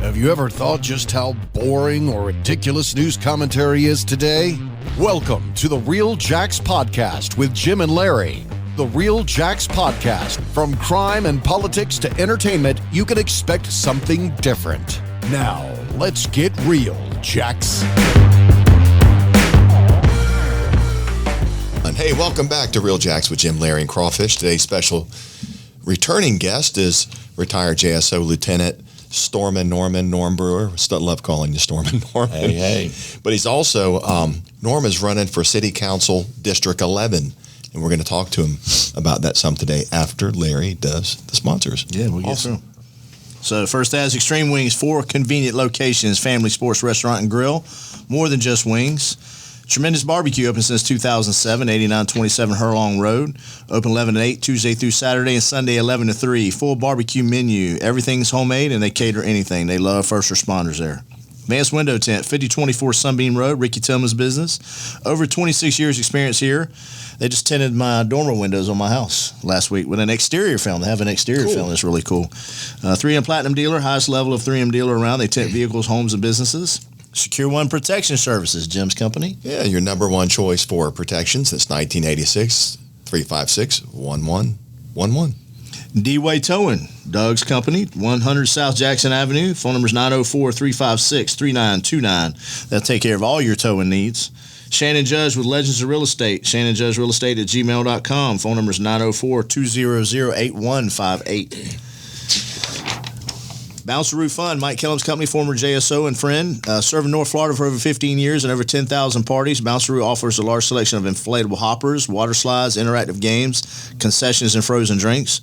Have you ever thought just how boring or ridiculous news commentary is today? Welcome to the Real Jacks Podcast with Jim and Larry. The Real Jacks Podcast. From crime and politics to entertainment, you can expect something different. Now, let's get real, Jacks. And hey, welcome back to Real Jacks with Jim, Larry, and Crawfish. Today's special returning guest is retired JSO Lieutenant Norm Brewer. Still love calling you Stormin' Norm. Hey. But he's also, Norm is running for City Council District 11. And we're going to talk to him about that some today after Larry does the sponsors. Yeah, we'll get through. So first as Extreme Wings, 4 convenient locations, family sports restaurant and grill, more than just wings. Tremendous Barbecue, open since 2007, 8927 Hurlong Road. Open 11 to 8, Tuesday through Saturday, and Sunday 11 to 3. Full barbecue menu. Everything's homemade, and they cater anything. They love first responders there. Advanced Window Tint, 5024 Sunbeam Road, Ricky Tillman's business. Over 26 years experience here. They just tinted my dormer windows on my house last week with an exterior film. They have an exterior film that's really cool. 3M Platinum dealer, highest level of 3M dealer around. They tint vehicles, homes, and businesses. Secure One Protection Services, Jim's company. Yeah, your number one choice for protection since 1986, 356-1111. D-Way Towing, Doug's company, 100 South Jackson Avenue. Phone number is 904-356-3929. They'll take care of all your towing needs. Shannon Judge with Legends of Real Estate, shannonjudgerealestate@gmail.com. Phone number is 904-200-8158. Bounceroo Fun, Mike Kellum's company, former JSO and friend, serving North Florida for over 15 years and over 10,000 parties. Bounceroo offers a large selection of inflatable hoppers, water slides, interactive games, concessions, and frozen drinks.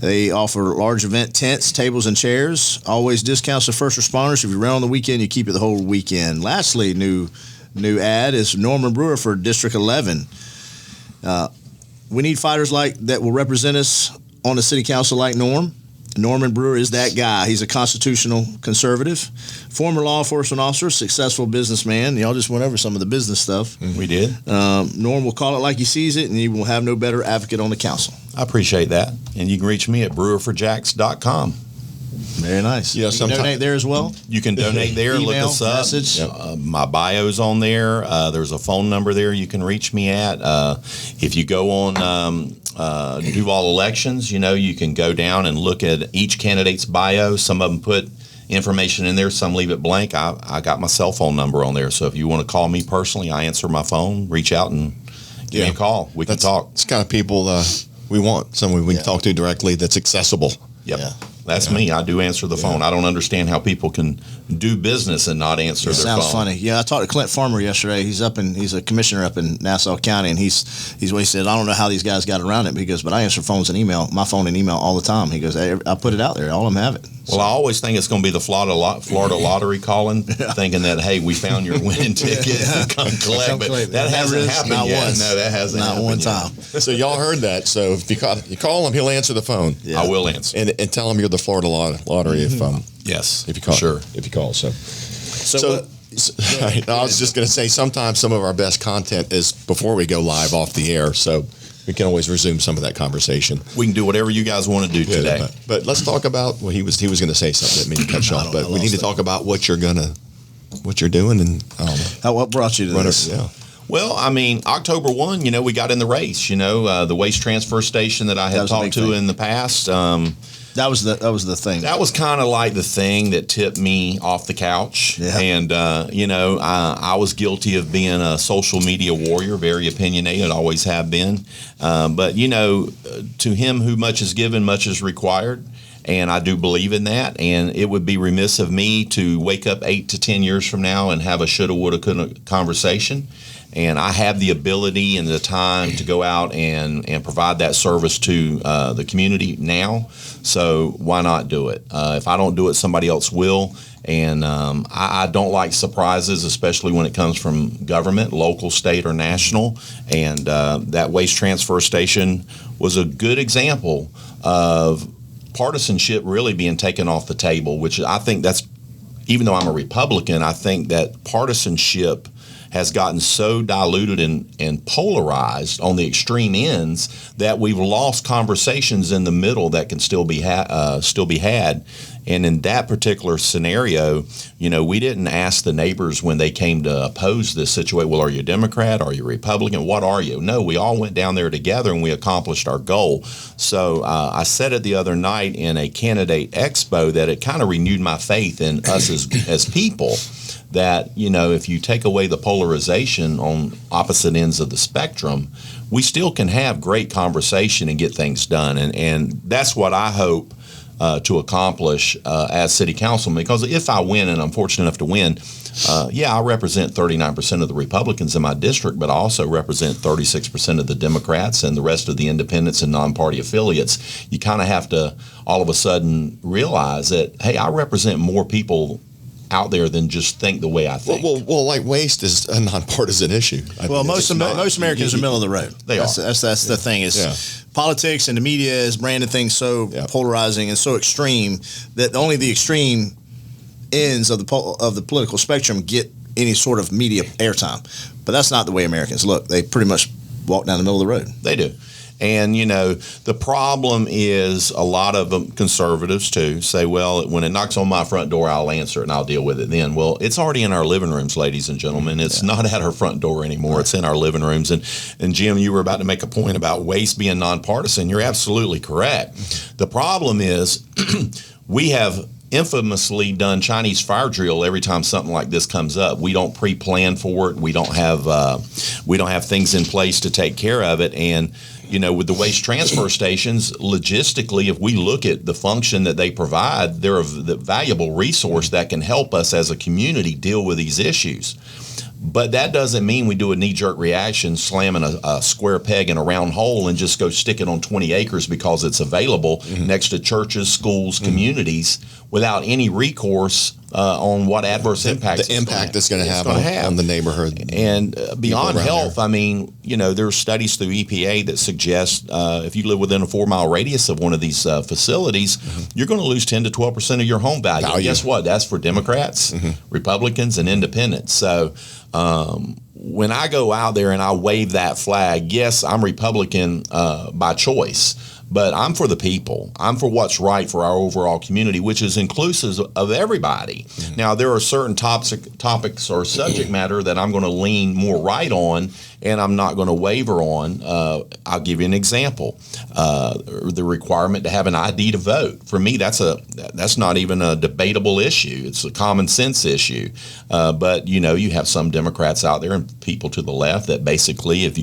They offer large event tents, tables, and chairs. Always discounts to first responders. If you rent on the weekend, you keep it the whole weekend. Lastly, new ad is Norman Brewer for District 11. We need fighters like that will represent us on the city council like Norm. Norman Brewer is that guy. He's a constitutional conservative, former law enforcement officer, successful businessman. Y'all just went over some of the business stuff. We did. Norm will call it like he sees it, and he will have no better advocate on the council. I appreciate that. And you can reach me at brewerforjacks.com. Very nice. You can donate there as well? You can donate there. Email, look us up. Message. My bio's on there. There's a phone number there you can reach me at. If you go on Duval Elections, you can go down and look at each candidate's bio. Some of them put information in there. Some leave it blank. I got my cell phone number on there. So if you want to call me personally, I answer my phone. Reach out and give me a call. We can talk. It's kind of people we want. Someone we can talk to directly that's accessible. Yep. Yeah. That's me. I do answer the phone. I don't understand how people can do business and not answer their phone. Sounds funny. Yeah, I talked to Clint Farmer yesterday. He's a commissioner up in Nassau County, and he said, I don't know how these guys got around it but I answer phones and email, my phone and email all the time. He goes, I put it out there. All of them have it. Well, I always think it's going to be the Florida lottery calling, thinking that, hey, we found your winning ticket. Come collect. But that hasn't happened yet. Once. No, that hasn't happened one time. So y'all heard that. So if you call him, he'll answer the phone. Yeah. I will answer. And tell him you're the Florida lottery if yes, if you call. Sure. If you call. So I was just going to say, sometimes some of our best content is before we go live off the air. So we can always resume some of that conversation. We can do whatever you guys want to do today. But let's talk about he was going to say something that made me cut you off. But we need to talk about what you're doing, and what brought you to this? Yeah. Well, I mean, October 1, we got in the race. The waste transfer station that I had talked to in the past. That was the thing. That was kind of like the thing that tipped me off the couch. Yeah. And, I was guilty of being a social media warrior, very opinionated, always have been. But, to him who much is given, much is required. And I do believe in that. And it would be remiss of me to wake up 8 to 10 years from now and have a shoulda, woulda, coulda conversation. And I have the ability and the time to go out and provide that service to the community now. So why not do it? If I don't do it, somebody else will. And I don't like surprises, especially when it comes from government, local, state, or national. And that waste transfer station was a good example of partisanship really being taken off the table, which I think that's, even though I'm a Republican, I think that partisanship has gotten so diluted and polarized on the extreme ends that we've lost conversations in the middle that can still be had. And in that particular scenario, we didn't ask the neighbors when they came to oppose this situation, well, are you a Democrat? Are you a Republican? What are you? No, we all went down there together and we accomplished our goal. So I said it the other night in a candidate expo that it kind of renewed my faith in us as people, that, if you take away the polarization on opposite ends of the spectrum, we still can have great conversation and get things done. And that's what I hope to accomplish as city councilman, because if I win, and I'm fortunate enough to win, I represent 39% of the Republicans in my district, but I also represent 36% of the Democrats and the rest of the independents and non-party affiliates. You kind of have to all of a sudden realize that, hey, I represent more people out there than just think the way I think. Well, like waste is a nonpartisan issue. Most Americans are middle of the road. They are. That's the thing is politics and the media is branded things so polarizing and so extreme that only the extreme ends of the political spectrum get any sort of media airtime. But that's not the way Americans look. They pretty much walk down the middle of the road. They do. And, the problem is a lot of them, conservatives too, say, well, when it knocks on my front door, I'll answer it and I'll deal with it then. Well, it's already in our living rooms, ladies and gentlemen. It's not at our front door anymore. Right. It's in our living rooms. And Jim, you were about to make a point about waste being nonpartisan. You're absolutely correct. The problem is we have infamously done Chinese fire drill every time something like this comes up. We don't pre-plan for it. We don't have things in place to take care of it. And with the waste transfer stations, logistically, if we look at the function that they provide, they're a valuable resource that can help us as a community deal with these issues. But that doesn't mean we do a knee-jerk reaction, slamming a square peg in a round hole and just go stick it on 20 acres because it's available next to churches, schools, communities, without any recourse on what adverse impact the impact that's going to have on the neighborhood. And beyond health, there. There's studies through EPA that suggest if you live within a 4-mile radius of one of these facilities, you're going to lose 10 to 12% of your home value. And guess what? That's for Democrats, Republicans, and independents. So when I go out there and I wave that flag, yes, I'm Republican by choice. But I'm for the people. I'm for what's right for our overall community, which is inclusive of everybody. Now, there are certain topics or subject matter that I'm going to lean more right on, and I'm not going to waver on. I'll give you an example. The requirement to have an ID to vote. For me, that's not even a debatable issue. It's a common sense issue. But you have some Democrats out there and people to the left that basically, if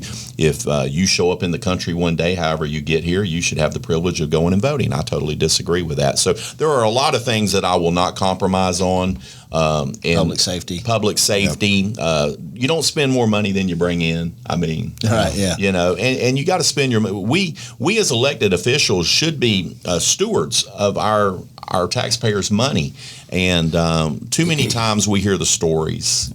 you show up in the country one day, however you get here, you should have the privilege of going and voting. I totally disagree with that. So there are a lot of things that I will not compromise on. Public safety. Yep. You don't spend more money than you bring in. And you got to spend your money. We as elected officials should be stewards of our taxpayers' money. And too many times we hear the stories,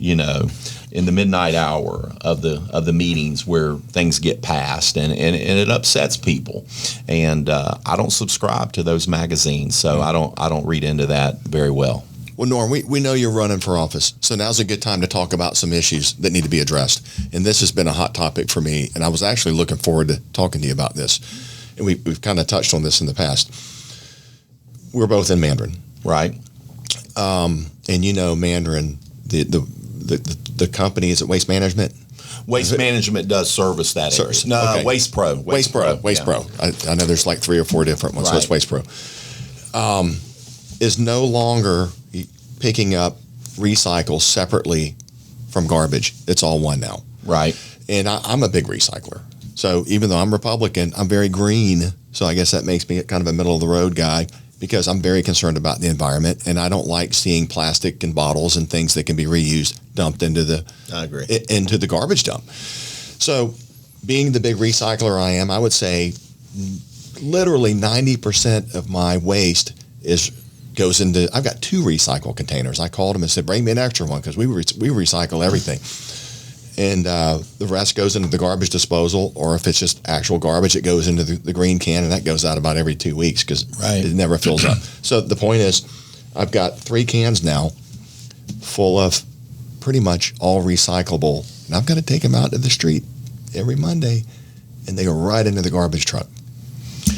in the midnight hour of the meetings where things get passed, and it upsets people. And I don't subscribe to those magazines, so I don't read into that very well. Well, Norm, we know you're running for office, so now's a good time to talk about some issues that need to be addressed. And this has been a hot topic for me, and I was actually looking forward to talking to you about this. And we've kind of touched on this in the past. We're both in Mandarin, right? And Mandarin, the company, is it Waste Management? Waste Management does service that area. No, okay. Waste Pro. Waste Pro. I know there's like 3 or 4 different ones, right. So it's Waste Pro. Is no longer picking up recycle separately from garbage. It's all one now. Right. And I'm a big recycler. So even though I'm Republican, I'm very green. So I guess that makes me kind of a middle of the road guy, because I'm very concerned about the environment, and I don't like seeing plastic and bottles and things that can be reused dumped into the garbage dump. So being the big recycler I am, I would say literally 90% of my waste goes into, I've got 2 recycle containers. I called them and said, bring me an extra one, because we recycle everything. And the rest goes into the garbage disposal, or if it's just actual garbage, it goes into the green can, and that goes out about every 2 weeks because it never fills up. So the point is, I've got 3 cans now full of pretty much all recyclable. And I've got to take them out to the street every Monday, and they go right into the garbage truck,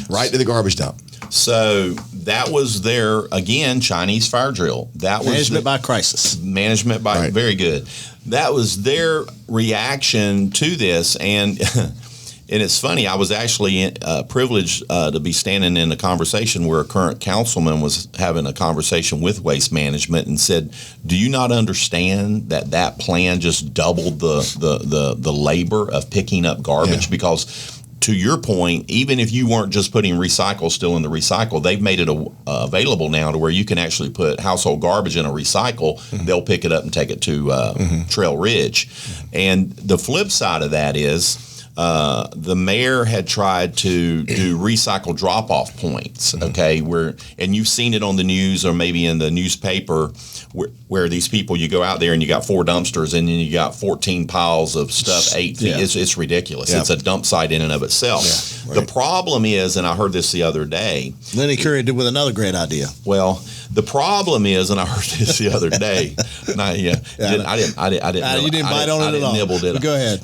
right to the garbage dump. So that was their, again, Chinese fire drill. That was Management by crisis. Management by, Right. very good. That was their reaction to this. And and it's funny, I was actually privileged to be standing in a conversation where a current councilman was having a conversation with Waste Management and said, do you not understand that plan just doubled the labor of picking up garbage? Yeah. Because to your point, even if you weren't just putting recycle still in the recycle, they've made it available now to where you can actually put household garbage in a recycle. Mm-hmm. They'll pick it up and take it to Trail Ridge. And the flip side of that is the mayor had tried to do recycle drop-off points, okay, and you've seen it on the news or maybe in the newspaper where these people, you go out there and you got 4 dumpsters and then you got 14 piles of stuff 8 feet. Yeah. It's ridiculous. Yeah. It's a dump site in and of itself. Yeah, right. The problem is, and I heard this the other day, Lenny Curry did with another great idea. well, the problem is, and I heard this the other day. I didn't. You didn't bite on it at all. Nibble, did I? Go ahead.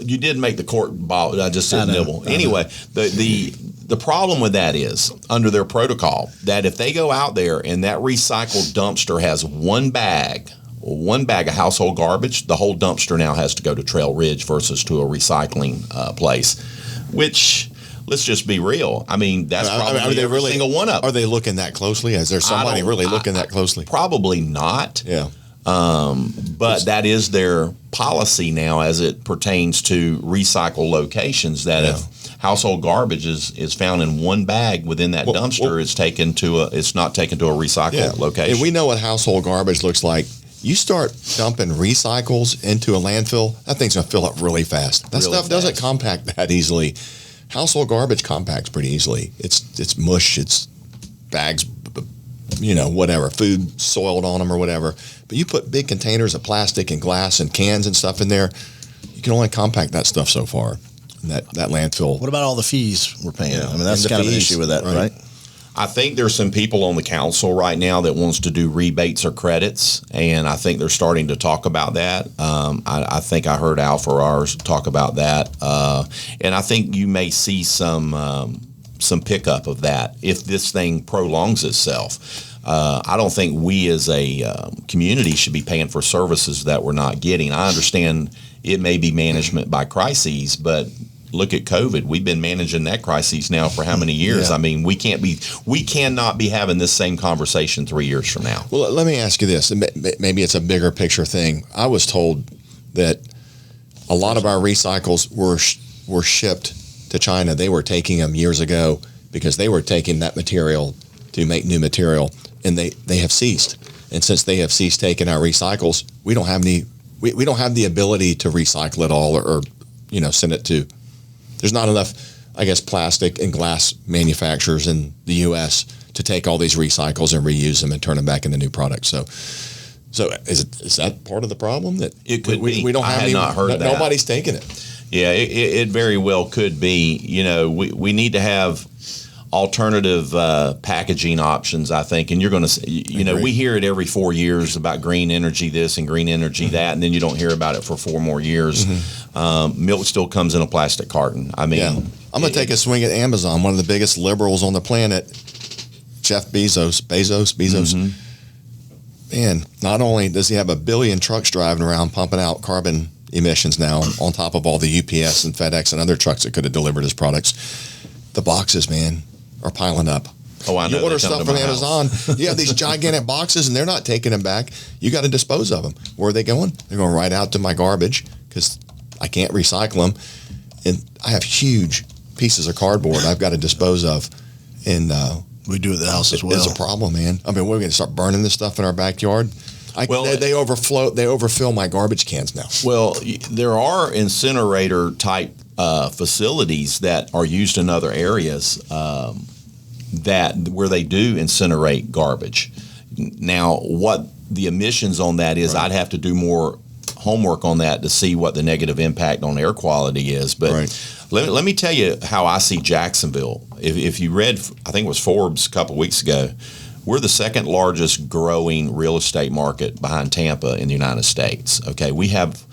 You did make the cork bottle. I just didn't I know. nibble. Anyway, the problem with that is under their protocol that if they go out there and that recycled dumpster has one bag of household garbage, the whole dumpster now has to go to Trail Ridge versus to a recycling place, which. Let's just be real. I mean, that's probably every single one of them. Are they looking that closely? Is there somebody really looking that closely? Probably not. Yeah. But that is their policy now as it pertains to recycle locations, that if household garbage is found in one bag within that dumpster, it's not taken to a recycle location. And we know what household garbage looks like. You start dumping recycles into a landfill, that thing's going to fill up really fast. That Really stuff doesn't fast. compact that easily. Household garbage compacts pretty easily. It's mush, it's bags, whatever, food soiled on them or whatever. But you put big containers of plastic and glass and cans and stuff in there, you can only compact that stuff so far. That landfill. What about all the fees we're paying? Yeah. I mean, that's And the kind of an fees, issue with that, right? I think there's some people on the council right now that wants to do rebates or credits, and I think they're starting to talk about that. I think I heard Al Farrar's talk about that, and I think you may see some pickup of that if this thing prolongs itself. I don't think we as a community should be paying for services that we're not getting. I understand it may be management by crises, but look at COVID. We've been managing that crisis now for how many years? Yeah. I mean, we cannot be having this same conversation 3 years from now. Well, let me ask you this. Maybe it's a bigger picture thing. I was told that a lot of our recycles were shipped to China. They were taking them years ago because they were taking that material to make new material, and they have ceased. And since they have ceased taking our recycles, we don't have the ability to recycle it all or send it to. There's not enough, I guess, plastic and glass manufacturers in the U.S. to take all these recycles and reuse them and turn them back into new products. So is that part of the problem that It could be. we don't I have had any? not heard that. Nobody's taking it. Yeah, it very well could be. We need to have alternative packaging options, I think. And you're going to, we hear it every 4 years about green energy this and green energy that, and then you don't hear about it for 4 more years. Milk still comes in a plastic carton. I mean, Yeah. I'm going to take a swing at Amazon, one of the biggest liberals on the planet, Jeff Bezos. Man, not only does he have 1 billion trucks driving around pumping out carbon emissions now on top of all the UPS and FedEx and other trucks that could have delivered his products, the boxes, man, are piling up. Oh, I know. You order They come stuff to from my house. Amazon, you have these gigantic boxes, and they're not taking them back. You got to dispose of them. Where are they going? They're going right out to my garbage because I can't recycle them. And I have huge pieces of cardboard I've got to dispose of. And We do it at the house as well. it's a problem, man. I mean, we're going to start burning this stuff in our backyard. They overfill my garbage cans now. Well, there are incinerator type facilities that are used in other areas where they do incinerate garbage. Now, what the emissions on that is, I'd have to do more homework on that to see what the negative impact on air quality is. But let me tell you how I see Jacksonville. If you read, I think it was Forbes a couple weeks ago, We're the second largest growing real estate market behind Tampa in the United States. Okay, we have,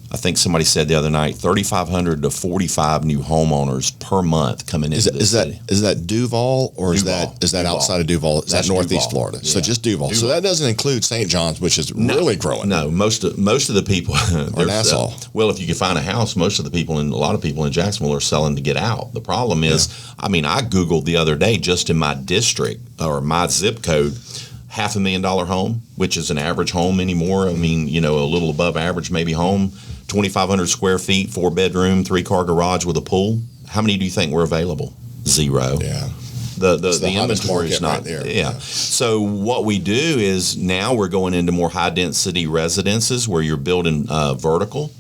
I think somebody said the other night, 3,500 to 45 new homeowners per month coming into this city. Is that Duval, or is Duval. that Duval. outside of Duval? Is That's that Northeast Duval. Florida? Yeah. So just Duval. So that doesn't include St. John's, which is really growing. No, most of the people Or Nassau. Well, if you can find a house, most of the people and a lot of people in Jacksonville are selling to get out. The problem is, I mean, I Googled the other day just in my district or my zip code, $500,000 home, which is an average home anymore. I mean, a little above average maybe home, 2,500 square feet, 4-bedroom, 3-car garage with a pool. How many do you think were available? Zero. Yeah. The hottest inventory is market not right there. Yeah. So what we do is now we're going into more high density residences where you're building vertical,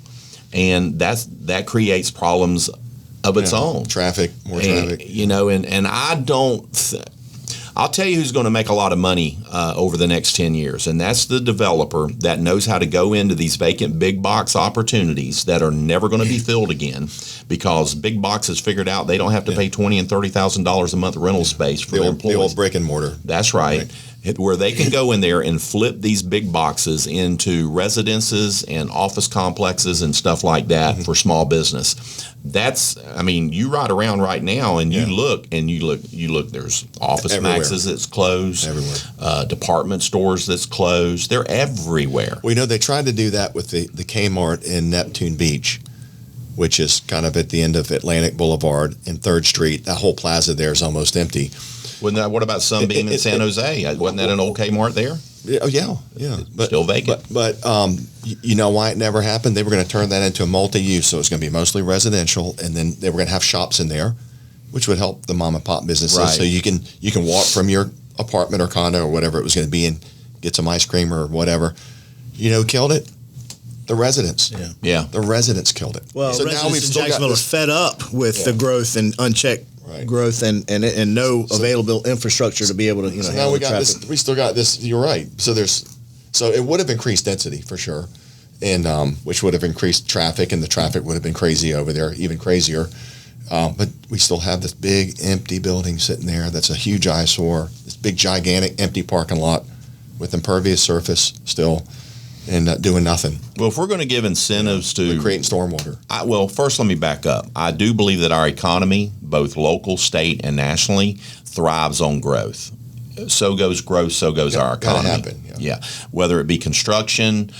and that creates problems of its own. More traffic. And I don't. I'll tell you who's going to make a lot of money over the next 10 years, and that's the developer that knows how to go into these vacant big box opportunities that are never going to be filled again, because big box has figured out they don't have to pay $20,000 and $30,000 a month rental space for their employees. The old brick and mortar. That's right. Where they can go in there and flip these big boxes into residences and office complexes and stuff like that for small business. You ride around right now and you look, there's Office Everywhere. Maxes that's closed. Everywhere. Department stores that's closed. They're everywhere. Well, they tried to do that with the Kmart in Neptune Beach, which is kind of at the end of Atlantic Boulevard and 3rd Street. That whole plaza there is almost empty. What about Sunbeam in San Jose? Wasn't that an old Kmart there? Yeah. But, still vacant. But you know why it never happened? They were going to turn that into a multi-use, so it's going to be mostly residential, and then they were going to have shops in there, which would help the mom and pop businesses. Right. So you can walk from your apartment or condo or whatever it was going to be and get some ice cream or whatever. Who killed it? The residents. Yeah. The residents killed it. Well, so residents in Jacksonville are fed up with the growth and unchecked growth and no available infrastructure to be able to So handle now we the got traffic. this. We still got this. You're right. So it would have increased density for sure, and which would have increased traffic, and the traffic would have been crazy over there, even crazier. But we still have this big empty building sitting there. That's a huge eyesore. This big gigantic empty parking lot with impervious surface still, and doing nothing. Well, if we're going to give incentives to creating stormwater. First let me back up. I do believe that our economy, both local, state, and nationally, thrives on growth. So goes growth, so goes our economy. Gotta happen, yeah. Whether it be construction,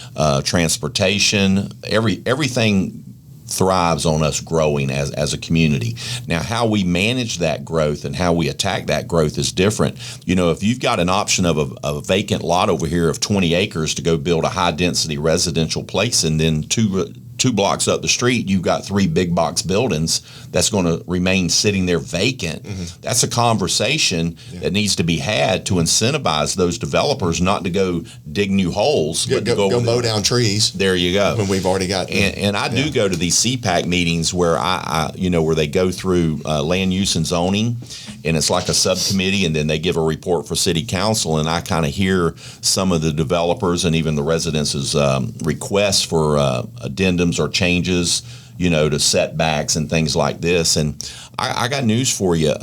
transportation, everything thrives on us growing as a community. Now, how we manage that growth and how we attack that growth is different. If you've got an option of a vacant lot over here of 20 acres to go build a high-density residential place, and then two blocks up the street, you've got 3 big box buildings that's going to remain sitting there vacant. That's a conversation that needs to be had to incentivize those developers not to go dig new holes, but to go mow down trees. There you go. When we've already got and I do go to these CPAC meetings where where they go through land use and zoning, and it's like a subcommittee, and then they give a report for city council, and I kind of hear some of the developers and even the residents' requests for addendums or changes, to setbacks and things like this. And I got news for you.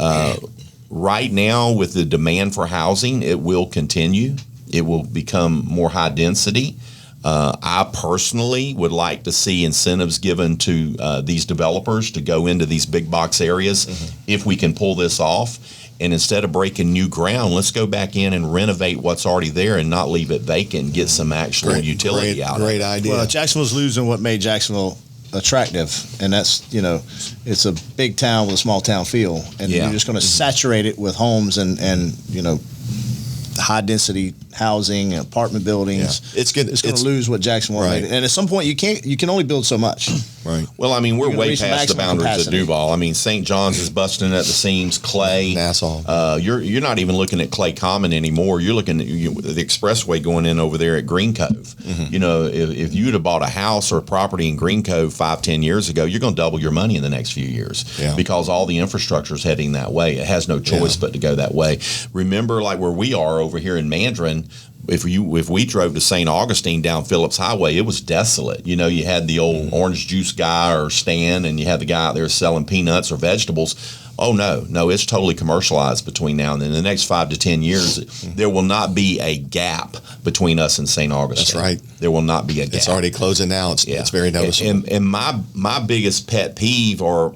Right now, with the demand for housing, it will continue. It will become more high density. I personally would like to see incentives given to these developers to go into these big box areas if we can pull this off. And instead of breaking new ground, let's go back in and renovate what's already there and not leave it vacant and get some actual utility out of it. Great idea. Well, Jacksonville's losing what made Jacksonville attractive, and that's, it's a big town with a small town feel, and you're just going to saturate it with homes and high density housing, apartment buildings. Yeah. It's going to lose what Jacksonville made it. And at some point you can only build so much. Right. Well, we're way reach past the maximum boundaries capacity. of Duval. St. John's is busting at the seams. Clay, Nassau. You're not even looking at Clay Common anymore. You're looking at the expressway going in over there at Green Cove. If you'd have bought a house or a property in Green Cove 5-10 years ago, you're going to double your money in the next few years because all the infrastructure is heading that way. It has no choice but to go that way. Remember, like where we are over here in Mandarin. If we drove to St. Augustine down Phillips Highway, it was desolate. You had the old orange juice guy or stand, and you had the guy out there selling peanuts or vegetables. Oh, no, it's totally commercialized between now and then. In the next 5 to 10 years, there will not be a gap between us and St. Augustine. That's right. There will not be a gap. It's already closing now. It's very noticeable. And my biggest pet peeve, or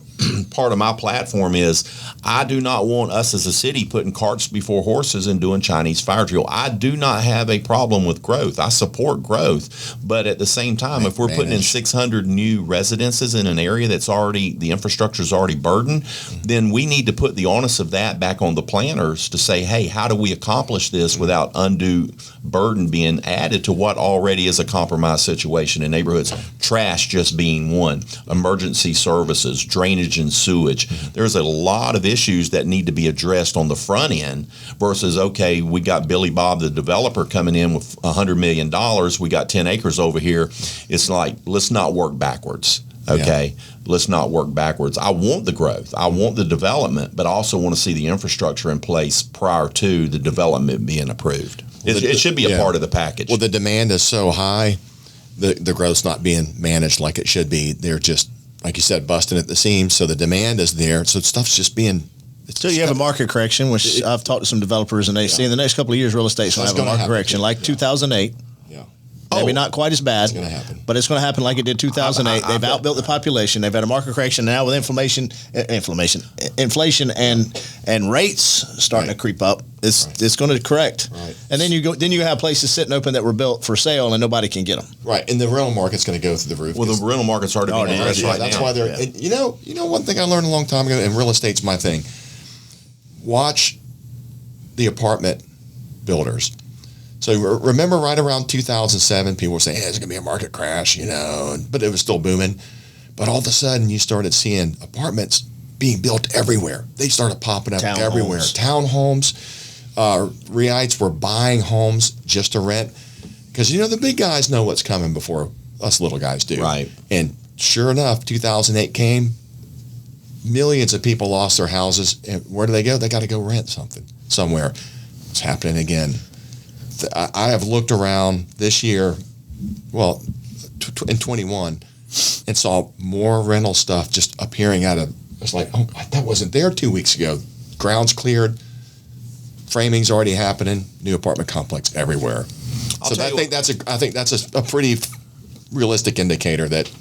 part of my platform, is I do not want us as a city putting carts before horses and doing Chinese fire drill. I do not have a problem with growth. I support growth. But at the same time, if we're putting in 600 new residences in an area that's already, the infrastructure is already burdened, then we need to put the onus of that back on the planners to say, hey, how do we accomplish this without undue burden being added to what already is a compromised situation in neighborhoods? Trash just being one, emergency services, drainage and sewage. There's a lot of issues that need to be addressed on the front end versus, okay, we got Billy Bob, the developer, coming in with $100 million. We got 10 acres over here. It's like, let's not work backwards. Okay, let's not work backwards. I want the growth. I want the development, but I also want to see the infrastructure in place prior to the development being approved. It should be a part of the package. Well, the demand is so high, the growth's not being managed like it should be. They're just, like you said, busting at the seams. So the demand is there. So stuff's just being. So you have a market correction, which I've talked to some developers, and they say in the next couple of years, real estate's going to have a market correction, like 2008. Maybe not quite as bad, but it's going to happen like it did 2008. They've outbuilt the population. They've had a market correction now with inflation and rates starting to creep up. It's going to correct, and then you have places sitting open that were built for sale and nobody can get them. Right, and the rental market's going to go through the roof. Well, the rental market's already being addressed right now. That's why they're. And you know, one thing I learned a long time ago, and real estate's my thing. Watch the apartment builders. So remember, right around 2007, people were saying, hey, there's going to be a market crash, but it was still booming. But all of a sudden, you started seeing apartments being built everywhere. They started popping up everywhere. Townhomes. REITs were buying homes just to rent. Because, the big guys know what's coming before us little guys do. Right. And sure enough, 2008 came. Millions of people lost their houses. And where do they go? They got to go rent somewhere. It's happening again. I have looked around this year, well, in 21, and saw more rental stuff just appearing out of. It's like, oh, that wasn't there 2 weeks ago. Ground's cleared, framing's already happening. New apartment complex everywhere. I think that's a pretty realistic indicator that.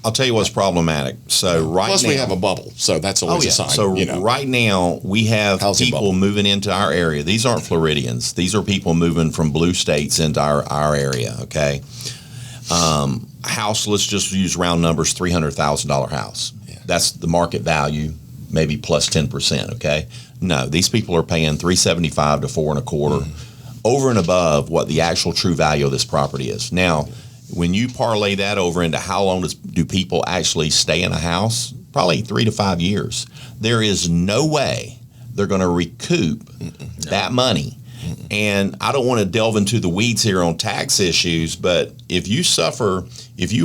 I'll tell you what's problematic. So plus we have a bubble, so that's always a sign. So right now we have Housing people bubble. moving into our area. These aren't Floridians. These are people moving from blue states into our area. Okay, house. Let's just use round numbers. $300,000 house. Yeah. That's the market value, maybe plus 10%. Okay, no, these people are paying $375,000 to $425,000 over and above what the actual true value of this property is. Now. When you parlay that over into how long do people actually stay in a house, probably 3 to 5 years, there is no way they're going to recoup that money. And I don't want to delve into the weeds here on tax issues, but if you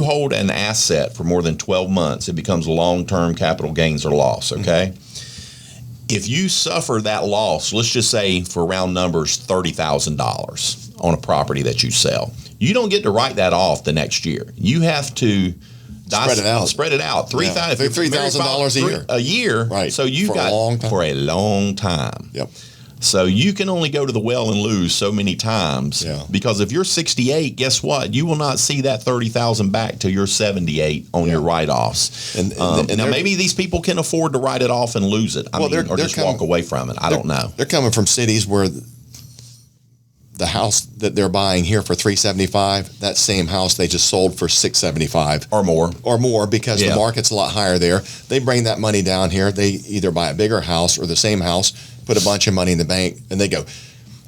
hold an asset for more than 12 months, it becomes long-term capital gains or loss, okay? If you suffer that loss, let's just say for round numbers, $30,000 on a property that you sell, you don't get to write that off the next year. You have to spread it out. $3,000 a year. Right. So you got for a long time. Yep. So you can only go to the well and lose so many times. Yeah. Because if you're 68, guess what? You will not see that $30,000 back till you're 78 on your write-offs. And now maybe these people can afford to write it off and lose it. Or just walk away from it. I don't know. They're coming from cities where the house that they're buying here for $375,000, that same house they just sold for $675,000 or more because the market's a lot higher there. They bring that money down here. They either buy a bigger house or the same house, put a bunch of money in the bank, and they go,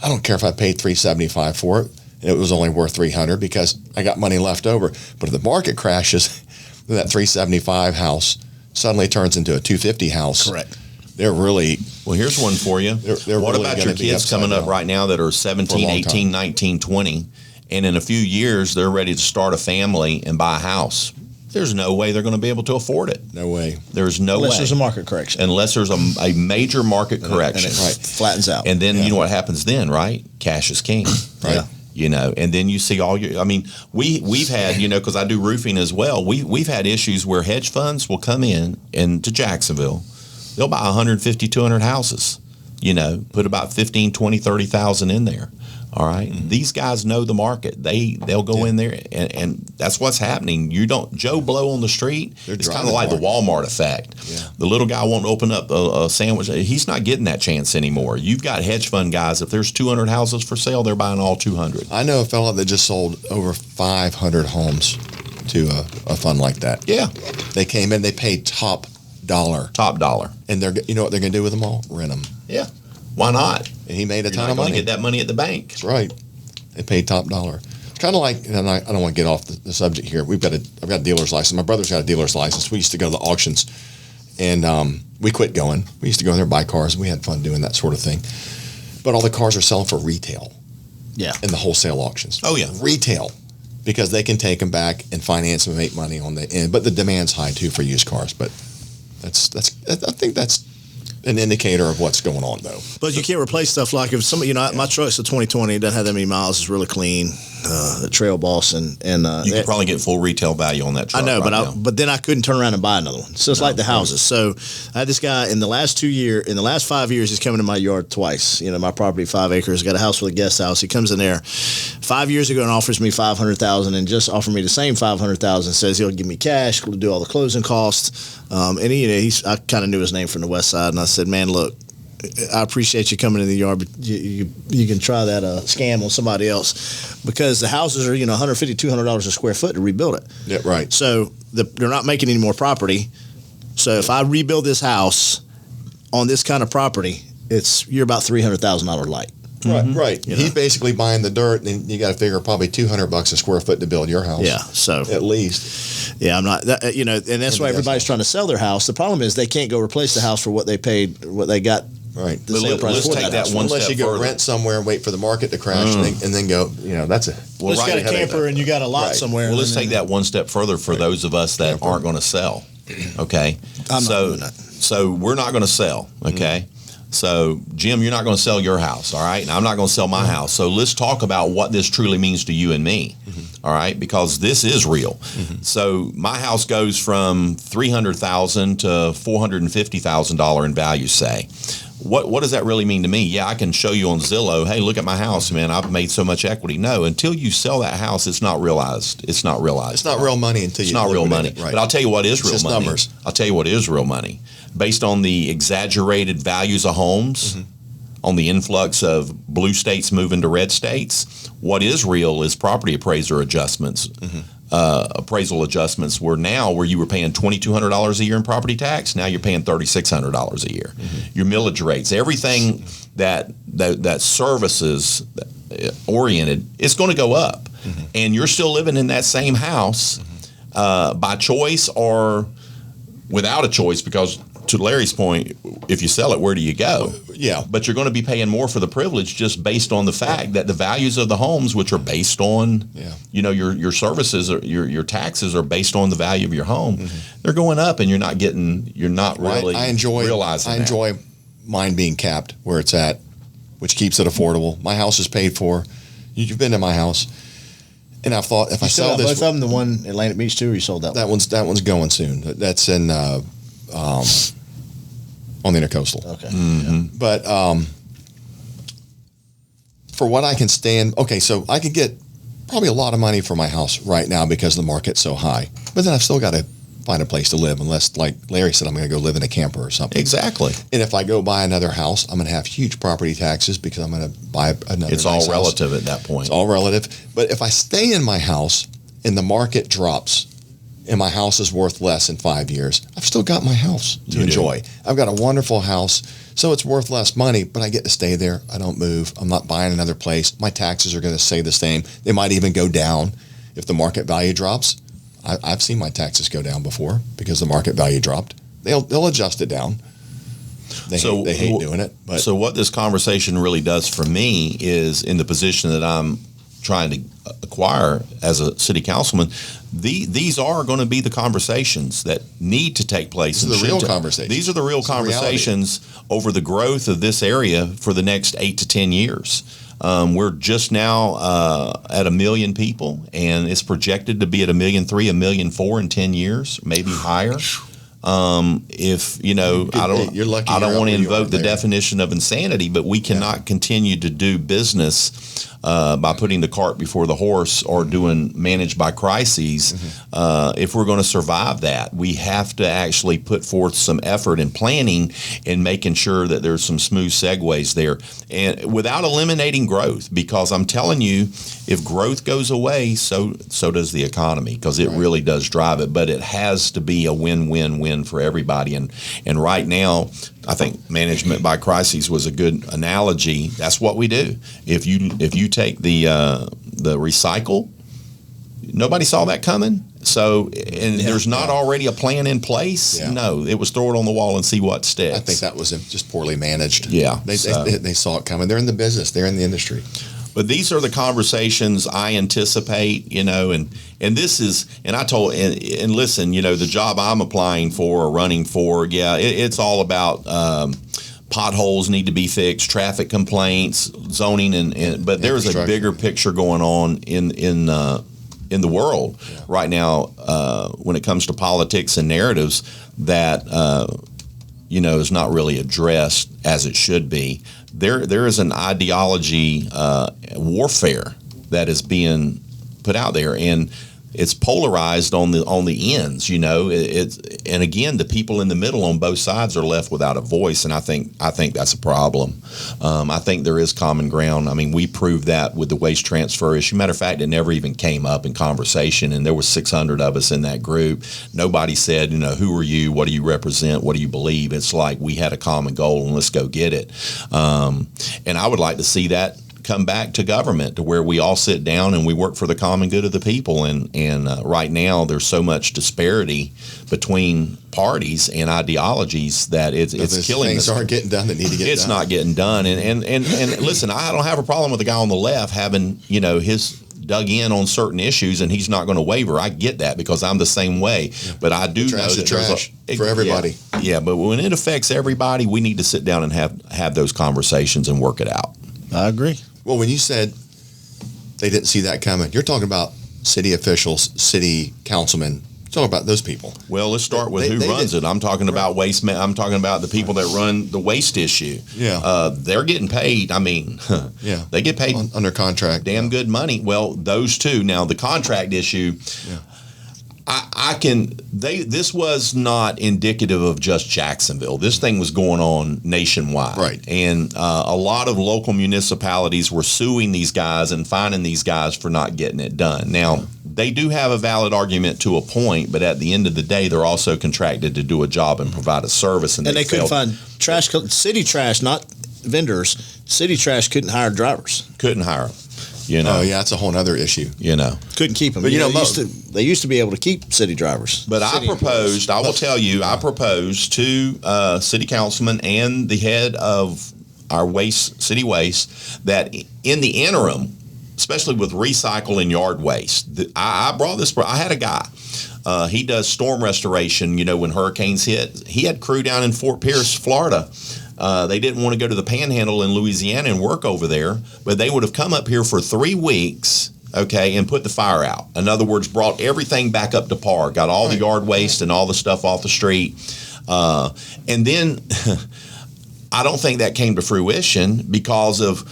I don't care if I paid $375,000 for it. And it was only worth $300,000 because I got money left over. But if the market crashes, then that $375,000 house suddenly turns into a $250,000 house. Correct. They're really. Well, here's one for you. They're what really about your kids coming up right now that are 17, 18, 19, 20, and in a few years they're ready to start a family and buy a house? There's no way they're going to be able to afford it. No way. There's no way. Unless there's a market correction. Unless there's a major market correction. And it flattens out. And then you know what happens then, right? Cash is king. Right. Yeah. And then you see we've had, because I do roofing as well, we've had issues where hedge funds will come in into Jacksonville, They'll buy 150, 200 houses, put about 15, 20, 30,000 in there. All right. Mm-hmm. These guys know the market. They'll go in there, and that's what's happening. You don't Joe Blow on the street. It's kind of like the Walmart effect. Yeah. The little guy won't open up a sandwich. He's not getting that chance anymore. You've got hedge fund guys. If there's 200 houses for sale, they're buying all 200. I know a fellow that just sold over 500 homes to a fund like that. Yeah. They came in. They paid top dollar. And you know what they're going to do with them all? Rent them. Yeah. Why not? And he made a ton of money. You're not going to get that money at the bank. That's right. They paid top dollar. It's kind of like, and I don't want to get off the subject here. I've got a dealer's license. My brother's got a dealer's license. We used to go to the auctions, and we quit going. We used to go in there and buy cars, and we had fun doing that sort of thing. But all the cars are selling for retail. Yeah. In the wholesale auctions. Oh, yeah. Retail. Because they can take them back and finance them and make money on the end. But the demand's high, too, for used cars. But I think that's an indicator of what's going on, though. But you can't replace stuff like if somebody, my truck's a 2020, it doesn't have that many miles, it's really clean, the Trail Boss, and you could probably get full retail value on that truck. I know, right but then I couldn't turn around and buy another one. So it's like the houses. So I had this guy in the last 5 years, he's coming to my yard twice. My property, 5 acres, got a house with a guest house. He comes in there 5 years ago and offers me $500,000 and just offered me the same $500,000. Says he'll give me cash, do all the closing costs. And I kind of knew his name from the West Side, and I said, man, look, I appreciate you coming in the yard, but you can try that scam on somebody else, because the houses are $150, $200 a square foot to rebuild it. Yeah, right. So they're not making any more property. So if I rebuild this house on this kind of property, you're about $300,000 light. Right, right. He's basically buying the dirt, and you got to figure probably $200 a square foot to build your house. Yeah, so at least. Yeah, I'm not. And that's why everybody's trying to sell their house. The problem is they can't go replace the house for what they paid, what they got. Right. The sale price for that house. Unless you go rent somewhere and wait for the market to crash, and then go. That's a. Well, you got a camper and you got a lot somewhere. Well, let's take that one step further for those of us that aren't going to sell. Okay. I'm not doing that. So we're not going to sell. Okay. So, Jim, you're not going to sell your house, all right? And I'm not going to sell my house. So let's talk about what this truly means to you and me, all right? Because this is real. So my house goes from $300,000 to $450,000 in value, say. What does that really mean to me? Yeah, I can show you on Zillow, hey, look at my house, man. I've made so much equity. No, until you sell that house, it's not realized. It's not realized. It's not real money until you. It's not real money. It, right. But I'll tell you what is real money. Numbers. I'll tell you what is real money. Based on the exaggerated values of homes, on the influx of blue states moving to red states, what is real is property appraiser adjustments. Appraisal adjustments where you were paying $2,200 a year in property tax, now you're paying $3,600 a year. Your millage rates, everything that services oriented, it's going to go up. And you're still living in that same house by choice or without a choice, because to Larry's point, if you sell it, where do you go? Yeah. But you're going to be paying more for the privilege just based on the fact that the values of the homes, which are based on, your services, or your taxes are based on the value of your home. They're going up, and you're not really realizing I enjoy mine being capped where it's at, which keeps it affordable. My house is paid for. You've been to my house. And I've thought if I sell this, both of them, the one in Atlantic Beach too, or you sold that one? That one's going soon. That's in on the Intercoastal. Okay. But for what I can stand, so I could get probably a lot of money for my house right now because the market's so high. But then I've still got to find a place to live, unless, like Larry said, I'm going to go live in a camper or something. Exactly. And if I go buy another house, I'm going to have huge property taxes because I'm going to buy another. It's all relative at that point. It's all relative. But if I stay in my house and the market drops and my house is worth less in 5 years, I've still got my house to enjoy. I've got a wonderful house, so it's worth less money, but I get to stay there. I don't move. I'm not buying another place. My taxes are going to stay the same. They might even go down if the market value drops. I've seen my taxes go down before because the market value dropped. They'll adjust it down. They hate doing it. But. So what this conversation really does for me is, in the position that I'm trying to acquire as a city councilman, these are going to be the conversations that need to take place. These are the real conversations. These are the real conversations over the growth of this area for the next 8 to 10 years. We're just now at 1 million people, and it's projected to be at 1.3 million, 1.4 million in 10 years, maybe higher. If you know, You're lucky I don't you're want to up where you invoke are the there. definition of insanity, but we cannot continue to do business by putting the cart before the horse or doing managed by crises. If we're going to survive that, we have to actually put forth some effort in planning and making sure that there's some smooth segues there, and without eliminating growth. Because I'm telling you, if growth goes away, so does the economy, because it really does drive it. But it has to be a win-win-win for everybody. And right now, I think management by crises was a good analogy. That's what we do. If you take the recycle, nobody saw that coming. So, there's not already a plan in place. Yeah. No, it was throw it on the wall and see what sticks. I think that was just poorly managed. Yeah, They saw it coming. They're in the business. They're in the industry. But these are the conversations I anticipate, and this is, and I told, and listen, the job I'm applying for or running for, it's all about potholes need to be fixed, traffic complaints, zoning, but there's a bigger picture going on in the world right now when it comes to politics and narratives that is not really addressed as it should be. There is an ideology warfare that is being put out there, and it's polarized on the ends. And again, the people in the middle on both sides are left without a voice, and I think that's a problem. I think there is common ground. I mean, we proved that with the waste transfer issue. Matter of fact, it never even came up in conversation, and there were 600 of us in that group. Nobody said, who are you? What do you represent? What do you believe? It's like we had a common goal, and let's go get it. And I would like to see that come back to government, to where we all sit down and we work for the common good of the people. And right now there's so much disparity between parties and ideologies that it's killing things us. Aren't getting done that need to get done. It's not getting done. And listen, I don't have a problem with the guy on the left having his dug in on certain issues, and he's not going to waver. I get that, because I'm the same way. Yeah. But I do know that trash for everybody. Yeah, but when it affects everybody, we need to sit down and have those conversations and work it out. I agree. Well, when you said they didn't see that coming, you're talking about city officials, city councilmen. Talking about those people. Well, let's start with who runs it. I'm talking about waste. I'm talking about the people that run the waste issue. Yeah, they're getting paid. I mean, yeah, they get paid under contract. Damn good money. Well, those two. Now the contract issue. Yeah. This was not indicative of just Jacksonville. This thing was going on nationwide. Right. And a lot of local municipalities were suing these guys and fining these guys for not getting it done. Now, they do have a valid argument to a point, but at the end of the day, they're also contracted to do a job and provide a service. And they couldn't find trash, city trash, not vendors. City trash couldn't hire drivers. Couldn't hire them. Oh yeah, that's a whole other issue. Couldn't keep them. But they used to be able to keep city drivers. But I proposed to city councilman and the head of our city waste, that in the interim, especially with recycle and yard waste, I brought this. I had a guy. He does storm restoration. When hurricanes hit, he had crew down in Fort Pierce, Florida. They didn't want to go to the Panhandle in Louisiana and work over there, but they would have come up here for 3 weeks, and put the fire out. In other words, brought everything back up to par, got all the yard waste and all the stuff off the street. And then I don't think that came to fruition because of,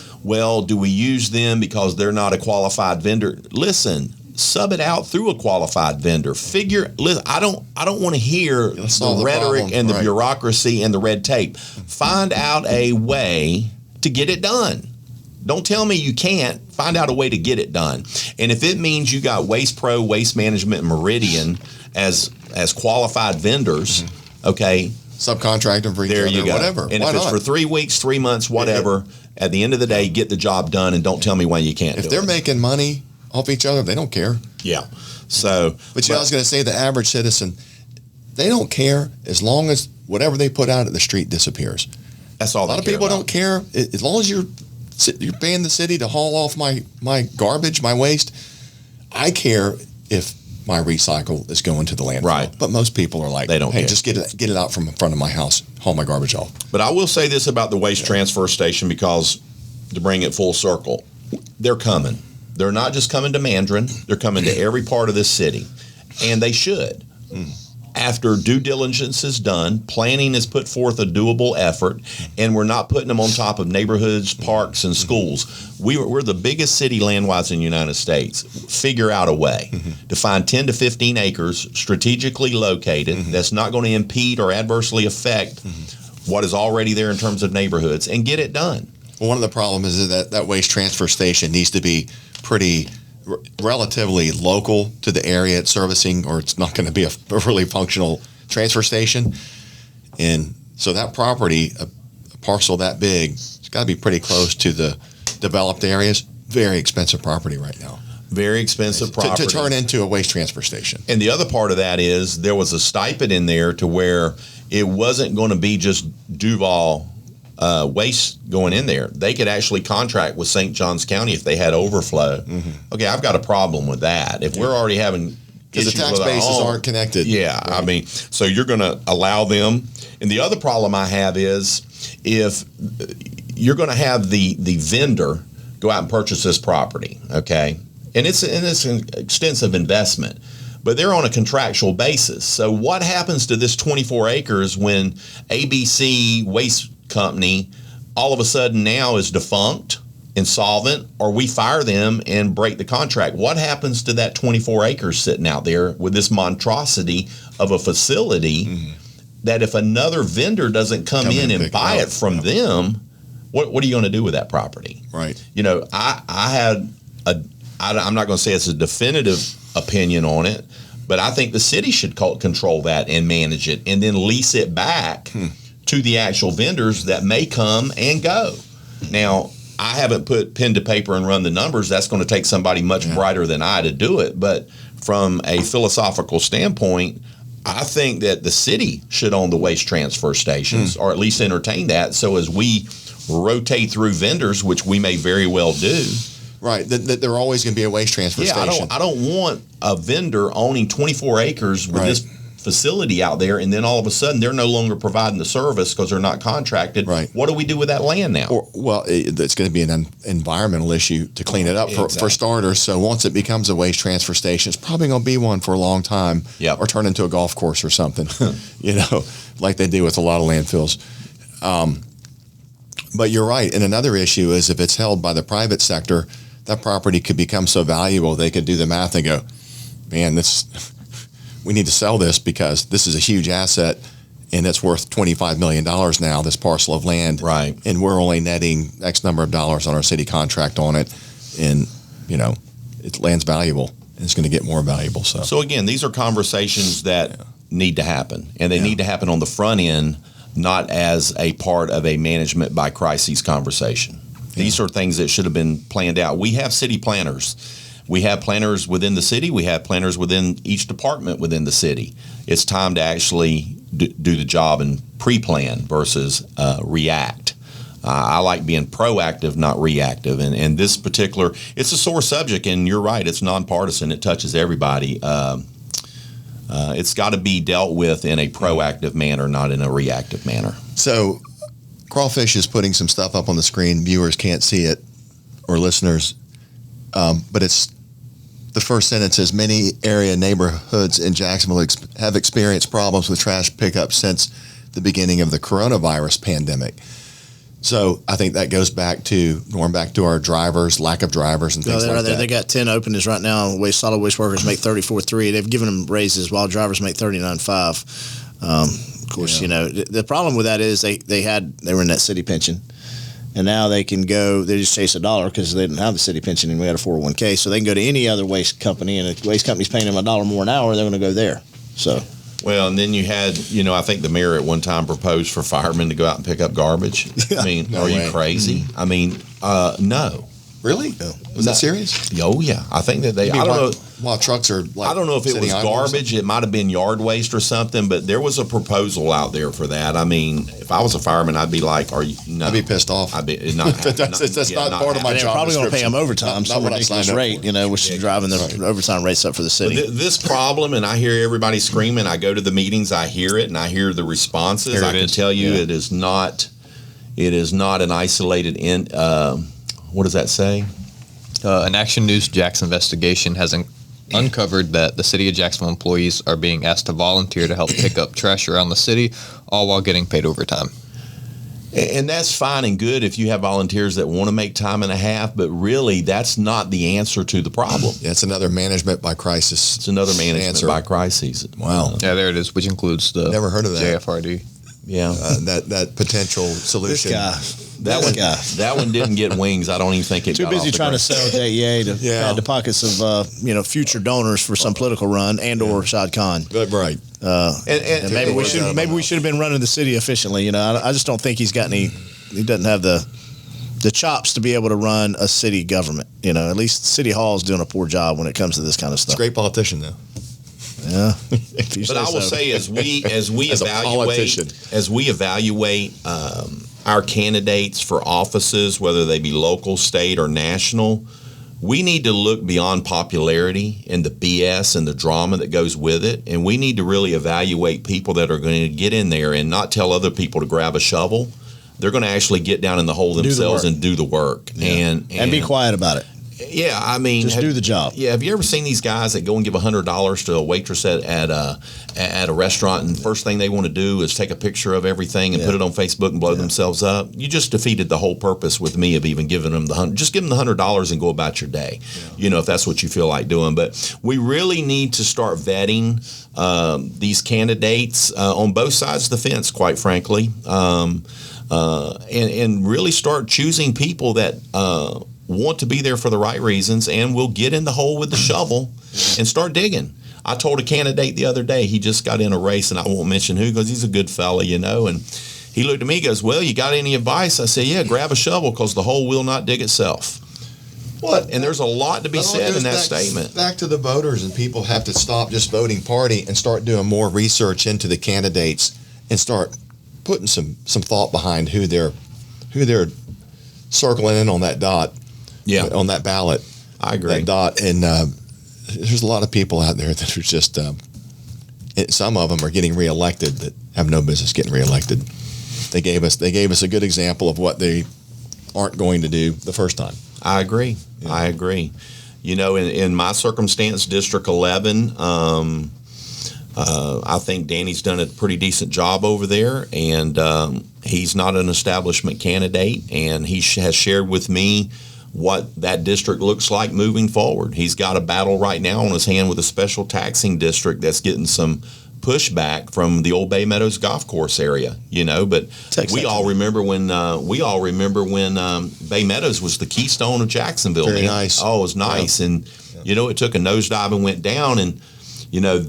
do we use them because they're not a qualified vendor? Listen. Sub it out through a qualified vendor. I don't want to hear the rhetoric and the bureaucracy and the red tape. Find out a way to get it done. Don't tell me you can't. Find out a way to get it done. And if it means you got Waste Pro, Waste Management, and Meridian as qualified vendors, subcontracting for each other, you go. Whatever. And if it's for 3 weeks, 3 months, whatever, at the end of the day, get the job done, and don't tell me why you can't do it. If they're making money off each other, they don't care. Yeah. So, but I was going to say, the average citizen, they don't care as long as whatever they put out at the street disappears. That's all. A lot of people don't care as long as you're paying the city to haul off my garbage, my waste. I care if my recycle is going to the landfill. Right. But most people are like, they don't care. Just get it out from in front of my house, haul my garbage off. But I will say this about the waste transfer station, because to bring it full circle, they're coming. They're not just coming to Mandarin. They're coming to every part of this city, and they should. after due diligence is done, planning is put forth a doable effort, and we're not putting them on top of neighborhoods, parks, and schools. We're the biggest city land-wise in the United States. Figure out a way to find 10 to 15 acres strategically located that's not going to impede or adversely affect what is already there in terms of neighborhoods, and get it done. Well, one of the problems is that waste transfer station needs to be pretty relatively local to the area it's servicing, or it's not going to be a really functional transfer station. And so that property, a parcel that big, it's got to be pretty close to the developed areas. Very expensive property right now. Very expensive property. To turn into a waste transfer station. And the other part of that is there was a stipend in there to where it wasn't going to be just Duval waste going in there. They could actually contract with St. Johns County if they had overflow. Okay, I've got a problem with that. If we're already having because the tax bases aren't connected. Yeah, right. I mean, so you're going to allow them. And the other problem I have is if you're going to have the vendor go out and purchase this property, okay, and it's an extensive investment, but they're on a contractual basis. So what happens to this 24 acres when ABC Waste Company all of a sudden now is defunct, insolvent, or we fire them and break the contract? What happens to that 24 acres sitting out there with this monstrosity of a facility that if another vendor doesn't come in and buy it from them, what are you going to do with that property? Right. You know, I'm not going to say it's a definitive opinion on it, but I think the city should control that and manage it and then lease it back to the actual vendors that may come and go. Now, I haven't put pen to paper and run the numbers. That's going to take somebody much brighter than I to do it. But from a philosophical standpoint, I think that the city should own the waste transfer stations or at least entertain that. So as we rotate through vendors, which we may very well do. Right, that there are always going to be a waste transfer station. I don't want a vendor owning 24 acres with this facility out there, and then all of a sudden they're no longer providing the service because they're not contracted. Right. What do we do with that land now? It's going to be an environmental issue to clean it up for starters. So once it becomes a waste transfer station, it's probably going to be one for a long time, or turn into a golf course or something, like they do with a lot of landfills. But you're right. And another issue is if it's held by the private sector, that property could become so valuable they could do the math and go, man, we need to sell this because this is a huge asset and it's worth $25 million now, this parcel of land. Right. And we're only netting X number of dollars on our city contract on it. And, land's valuable and it's going to get more valuable. So again, these are conversations that need to happen, and they need to happen on the front end, not as a part of a management by crises conversation. These are things that should have been planned out. We have city planners. We have planners within the city. We have planners within each department within the city. It's time to actually do the job and pre-plan versus react. I like being proactive, not reactive. And this particular, it's a sore subject, and you're right, it's nonpartisan. It touches everybody. It's got to be dealt with in a proactive manner, not in a reactive manner. So Crawfish is putting some stuff up on the screen. Viewers can't see it, or listeners, but it's the first sentence is many area neighborhoods in Jacksonville have experienced problems with trash pickup since the beginning of the coronavirus pandemic. So I think that goes back to our drivers, lack of drivers and things like that. They got 10 openings right now. Solid waste workers make $34,300. They've given them raises while drivers make $39,500. Of course, the problem with that is they were in that city pension, and now they can go. They just chase $1 because they didn't have the city pension and we had a 401k, so they can go to any other waste company, and if the waste company's paying them $1 more an hour, they're going to go there. So. Well, and then you had, I think the mayor at one time proposed for firemen to go out and pick up garbage. I mean, are you crazy? I mean, no. Really? Was that serious? Oh, yeah. I think that I don't know. While trucks are I don't know if it was garbage. It might have been yard waste or something, but there was a proposal out there for that. I mean, if I was a fireman, I'd be like, "Are you?" No. I'd be pissed off. I'd be not. That's not part of my job. They're probably going to pay them overtime. Not what I signed up rate, which is driving the overtime rates up for the city. This problem, and I hear everybody screaming. I go to the meetings, I hear it, and I hear the responses. I can tell you, it is not. It is not an isolated. What does that say? An Action News Jax investigation has uncovered that the City of Jacksonville employees are being asked to volunteer to help pick up trash around the city, all while getting paid overtime. And that's fine and good if you have volunteers that want to make time and a half, but really that's not the answer to the problem. Yeah, it's another management by crisis. It's another management answer. by crisis. Wow. Yeah, there it is, which includes the Never heard of that. JFRD. Yeah. That potential solution. That one didn't get wings. I don't even think it Too got busy off the trying to ground. sell JEA to Yeah. add the pockets of future donors for some political run and or Shad Khan. Right. And maybe we should have been running the city efficiently. I just don't think he's got any. He doesn't have the chops to be able to run a city government. At least City Hall is doing a poor job when it comes to this kind of It's stuff. a great politician, though. Yeah. But I will say, as we As a politician. evaluate our candidates for offices, whether they be local, state, or national, we need to look beyond popularity and the BS and the drama that goes with it, and we need to really evaluate people that are going to get in there and not tell other people to grab a shovel. They're going to actually get down in the hole themselves and do the work, and be quiet about it. Yeah, I mean, Just do the job. Yeah, have you ever seen these guys that go and give $100 to a waitress at a restaurant, and first thing they want to do is take a picture of everything and put it on Facebook and blow themselves up? You just defeated the whole purpose with me of even giving them just give them the $100 and go about your day. If that's what you feel like doing. But we really need to start vetting these candidates on both sides of the fence, quite frankly, and really start choosing people that want to be there for the right reasons and will get in the hole with the shovel and start digging. I told a candidate the other day, he just got in a race, and I won't mention who because he's a good fella, and he looked at me and goes, "Well, you got any advice?" I said, "Yeah, grab a shovel because the hole will not dig itself." What? And there's a lot to be said in that statement. Back to the voters, and people have to stop just voting party and start doing more research into the candidates and start putting some thought behind who they're circling in on that dot. Yeah, on that ballot. I agree. That dot, and there's a lot of people out there that are just. Some of them are getting reelected that have no business getting reelected. They gave us a good example of what they aren't going to do the first time. I agree. Yeah. I agree. In my circumstance, District 11, I think Danny's done a pretty decent job over there, and he's not an establishment candidate, and he has shared with me what that district looks like moving forward. He's got a battle right now on his hand with a special taxing district that's getting some pushback from the old Bay Meadows golf course area, but we all remember when Bay Meadows was the keystone of Jacksonville. Very man. nice. Oh, it was nice. Yeah. And it took a nosedive and went down, and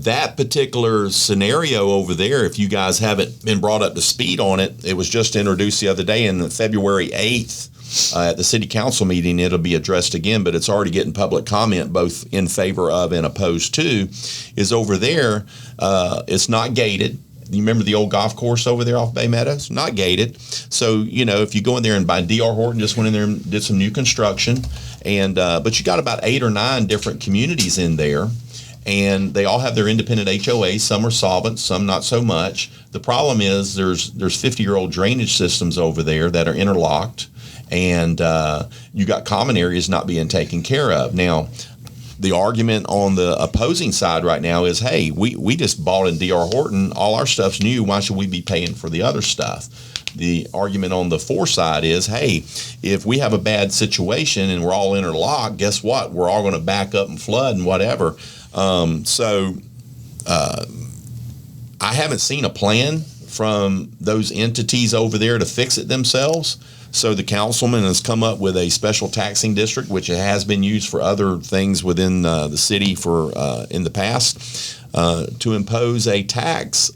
that particular scenario over there, if you guys haven't been brought up to speed on it, it was just introduced the other day in February 8th. At the city council meeting, it'll be addressed again, but it's already getting public comment both in favor of and opposed to, is over there. It's not gated. You remember the old golf course over there off Bay Meadows? Not gated. So, if you go in there and buy D.R. Horton just went in there and did some new construction, and but you got about 8 or 9 different communities in there, and they all have their independent HOAs. Some are solvent, some not so much. The problem is there's 50-year-old drainage systems over there that are interlocked, and you got common areas not being taken care of. Now, the argument on the opposing side right now is, hey, we just bought in D.R. Horton. All our stuff's new. Why should we be paying for the other stuff? The argument on the for side is, hey, if we have a bad situation and we're all interlocked, guess what? We're all going to back up and flood and whatever. So I haven't seen a plan from those entities over there to fix it themselves. So the councilman has come up with a special taxing district, which has been used for other things within the city for in the past, to impose a tax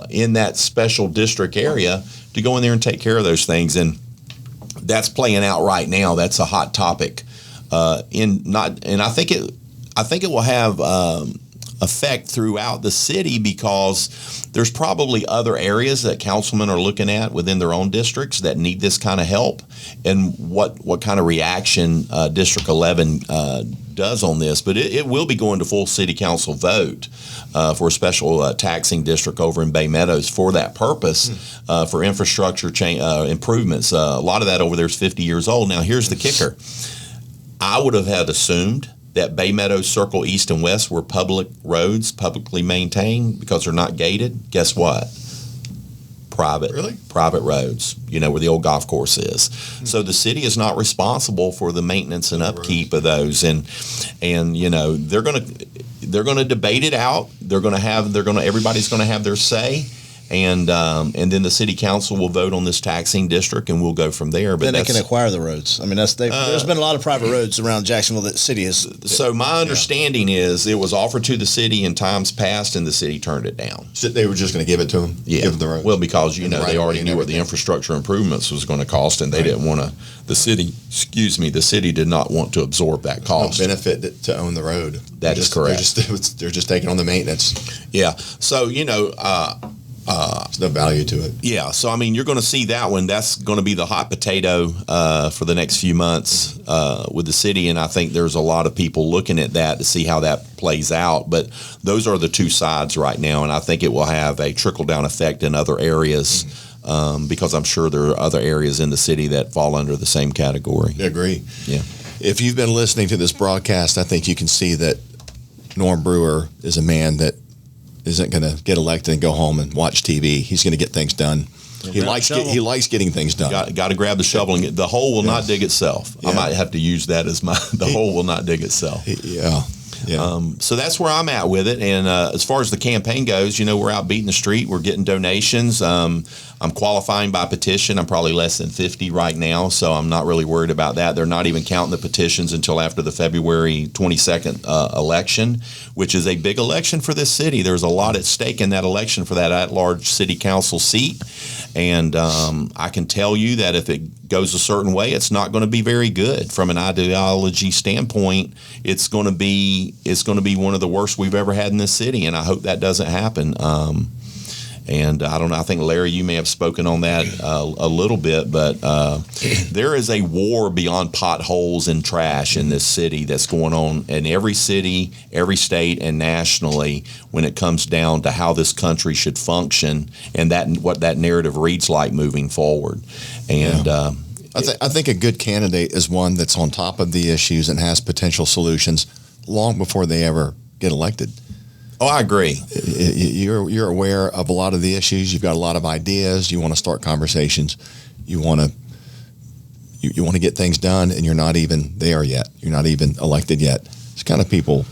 in that special district area to go in there and take care of those things. And that's playing out right now. That's a hot topic. And I think it will have effect throughout the city, because there's probably other areas that councilmen are looking at within their own districts that need this kind of help, and what kind of reaction District 11 does on this. But it will be going to full city council vote for a special taxing district over in Bay Meadows for that purpose, for infrastructure improvements. A lot of that over there is 50 years old. Now, here's the kicker. I would have had assumed that Bay Meadows Circle East and West were public roads, publicly maintained because they're not gated. Guess what? Private roads, where the old golf course is. So the city is not responsible for the maintenance and upkeep of those, and they're going to debate it out. Everybody's going to have their say. And then the city council will vote on this taxing district, and we'll go from there. But then they can acquire the roads. I mean, there's been a lot of private roads around Jacksonville that the city has. So my understanding is it was offered to the city in times past, and the city turned it down. So they were just going to give it to them? Yeah. Give them the roads? Well, because, they already knew what the infrastructure improvements was going to cost, and they didn't want to, the city did not want to absorb that cost. No benefit to own the road. That is correct. They're just taking on the maintenance. Yeah. So, there's no value to it. Yeah, so you're going to see that one. That's going to be the hot potato for the next few months with the city, and I think there's a lot of people looking at that to see how that plays out. But those are the two sides right now, and I think it will have a trickle-down effect in other areas because I'm sure there are other areas in the city that fall under the same category. I agree. Yeah. If you've been listening to this broadcast, I think you can see that Norm Brewer is a man that isn't going to get elected and go home and watch TV. He's going to get things done. He likes getting things done. Got to grab the shovel and the hole will not dig itself. Yeah. I might have to use that as the hole will not dig itself. Yeah. So that's where I'm at with it. And as far as the campaign goes, we're out beating the street. We're getting donations. I'm qualifying by petition. I'm probably less than 50 right now, so I'm not really worried about that. They're not even counting the petitions until after the February 22nd election, which is a big election for this city. There's a lot at stake in that election for that at-large city council seat. And I can tell you that if it goes a certain way, it's not going to be very good from an ideology standpoint. It's going to be one of the worst we've ever had in this city, and I hope that doesn't happen. And I don't know, I think, Larry, you may have spoken on that a little bit, but there is a war beyond potholes and trash in this city that's going on in every city, every state, and nationally when it comes down to how this country should function and what that narrative reads like moving forward. And I think a good candidate is one that's on top of the issues and has potential solutions long before they ever get elected. Oh, I agree. You're aware of a lot of the issues. You've got a lot of ideas. You want to start conversations. You want to get things done, and you're not even there yet. You're not even elected yet. It's kind of people.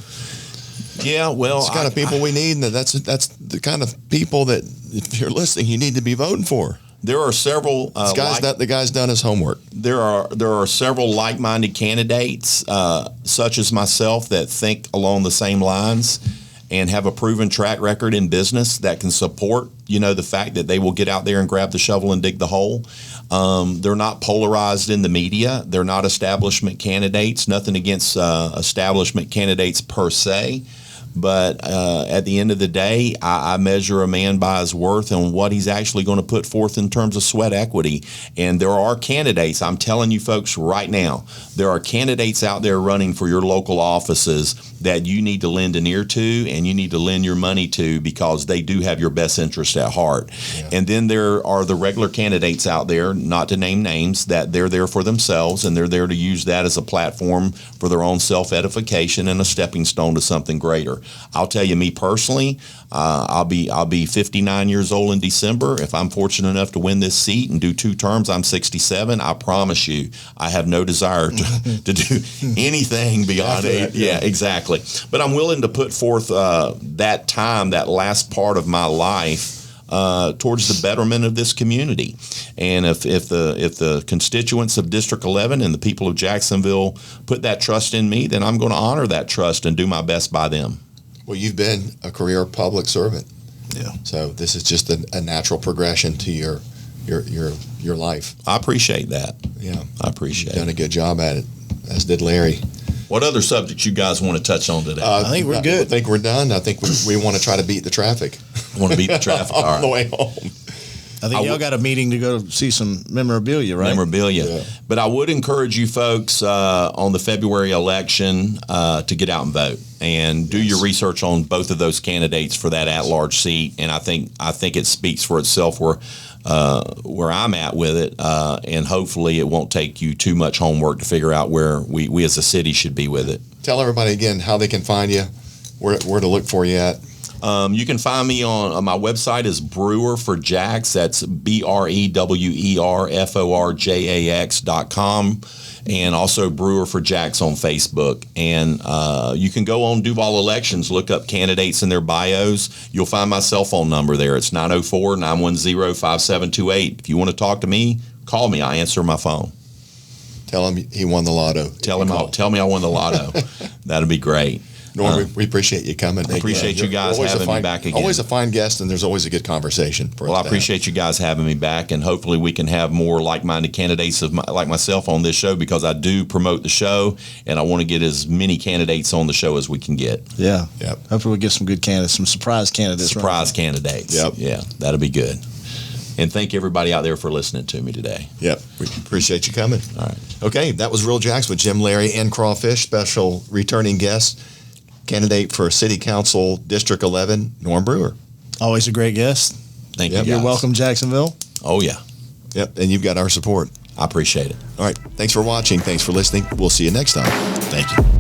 Yeah, well, it's the kind of people we need, and that's the kind of people that, if you're listening, you need to be voting for. There are several. The guy's done his homework. There are several like-minded candidates, such as myself, that think along the same lines and have a proven track record in business that can support, the fact that they will get out there and grab the shovel and dig the hole. They're not polarized in the media. They're not establishment candidates. Nothing against establishment candidates per se. But at the end of the day, I measure a man by his worth and what he's actually going to put forth in terms of sweat equity. And there are candidates, I'm telling you folks right now, there are candidates out there running for your local offices that you need to lend an ear to and you need to lend your money to because they do have your best interest at heart. Yeah. And then there are the regular candidates out there, not to name names, that they're there for themselves and they're there to use that as a platform for their own self-edification and a stepping stone to something greater. I'll tell you, me personally, I'll be 59 years old in December. If I'm fortunate enough to win this seat and do 2 terms, I'm 67. I promise you, I have no desire to do anything beyond it. Yeah, exactly. But I'm willing to put forth that time, that last part of my life, towards the betterment of this community. And if the constituents of District 11 and the people of Jacksonville put that trust in me, then I'm going to honor that trust and do my best by them. Well, you've been a career public servant. Yeah. So this is just a natural progression to your life. I appreciate that. Yeah. I appreciate it. You've done a good job at it, as did Larry. What other subjects you guys want to touch on today? I think we're good. I think we're done. I think we want to try to beat the traffic. Want to beat the traffic all on the way home. I think y'all got a meeting to go see some memorabilia, right? Memorabilia. Yeah. But I would encourage you folks on the February election to get out and vote and do your research on both of those candidates for that at-large seat. And I think it speaks for itself. We're where I'm at with it, and hopefully it won't take you too much homework to figure out where we as a city should be with it. Tell everybody again how they can find you, where to look for you at. You can find me on my website is Brewer for Jax. That's BREWERFORJAX.com, and also Brewer for Jax on Facebook. And you can go on Duval Elections, look up candidates and their bios. You'll find my cell phone number there. It's 904-910-5728. If you want to talk to me, call me. I answer my phone. Tell him he won the lotto. Tell me I won the lotto. That'd be great. Norm, we appreciate you coming. I appreciate you guys having me back again. Always a fine guest, and there's always a good conversation. Well, I appreciate you guys having me back, and hopefully we can have more like-minded candidates like myself on this show, because I do promote the show, and I want to get as many candidates on the show as we can get. Yeah. Yep. Hopefully we'll get some good candidates, some surprise candidates. Candidates. Yep. Yeah, that'll be good. And thank everybody out there for listening to me today. Yep. We appreciate you coming. All right. Okay, that was Real Jacks with Jim, Larry, and Crawfish. Special returning guest, candidate for City Council District 11, Norm Brewer. Always a great guest. Thank you, Yep. guys. You're welcome, Jacksonville. Oh, yeah. Yep, and you've got our support. I appreciate it. All right, thanks for watching. Thanks for listening. We'll see you next time. Thank you.